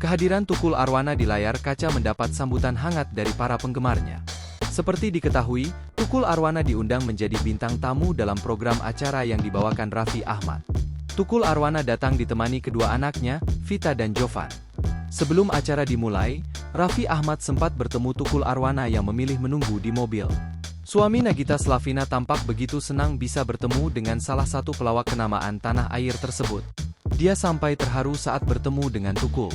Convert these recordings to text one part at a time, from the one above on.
Kehadiran Tukul Arwana di layar kaca mendapat sambutan hangat dari para penggemarnya. Seperti diketahui, Tukul Arwana diundang menjadi bintang tamu dalam program acara yang dibawakan Raffi Ahmad. Tukul Arwana datang ditemani kedua anaknya, Vita dan Jovan. Sebelum acara dimulai, Raffi Ahmad sempat bertemu Tukul Arwana yang memilih menunggu di mobil. Suami Nagita Slavina tampak begitu senang bisa bertemu dengan salah satu pelawak kenamaan tanah air tersebut. Dia sampai terharu saat bertemu dengan Tukul.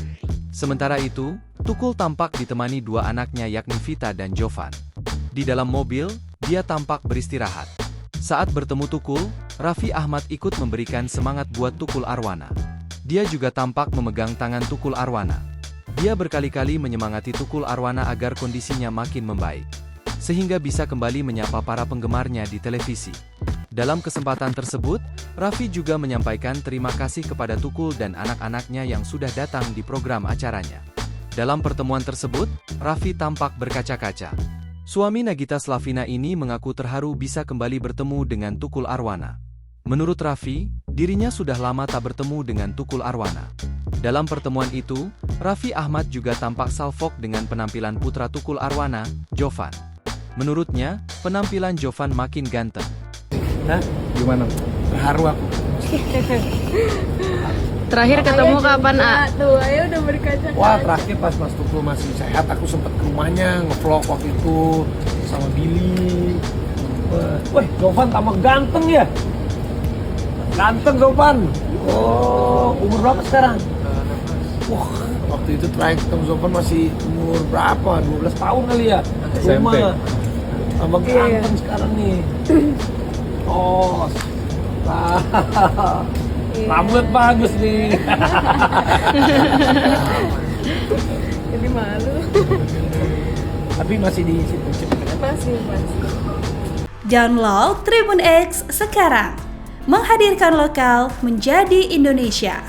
Sementara itu, Tukul tampak ditemani dua anaknya yakni Vita dan Jovan. Di dalam mobil, dia tampak beristirahat. Saat bertemu Tukul, Raffi Ahmad ikut memberikan semangat buat Tukul Arwana. Dia juga tampak memegang tangan Tukul Arwana. Dia berkali-kali menyemangati Tukul Arwana agar kondisinya makin membaik, sehingga bisa kembali menyapa para penggemarnya di televisi. Dalam kesempatan tersebut, Raffi juga menyampaikan terima kasih kepada Tukul dan anak-anaknya yang sudah datang di program acaranya. Dalam pertemuan tersebut, Raffi tampak berkaca-kaca. Suami Nagita Slavina ini mengaku terharu bisa kembali bertemu dengan Tukul Arwana. Menurut Raffi, dirinya sudah lama tak bertemu dengan Tukul Arwana. Dalam pertemuan itu, Raffi Ahmad juga tampak salfok dengan penampilan putra Tukul Arwana, Jovan. Menurutnya, penampilan Jovan makin ganteng. Hah? Gimana? Terharu aku. Terakhir ketemu kapan, A? Tuh, ayo udah berkaca-kaca. Wah, terakhir pas Mas Tukul masih sehat, aku sempat ke rumahnya nge-vlog waktu itu sama Billy. Wah, Jovan tambah ganteng ya? Ganteng Jovan. Oh, umur berapa sekarang? Wah, waktu itu terakhir ketemu Jovan masih umur berapa? 12 tahun kali ya? SMP. Tambah ganteng sekarang nih. Oh, rambut bagus nih. Jadi malu. Tapi masih di situ. Masih. Download Tribun X sekarang. Menghadirkan lokal menjadi Indonesia.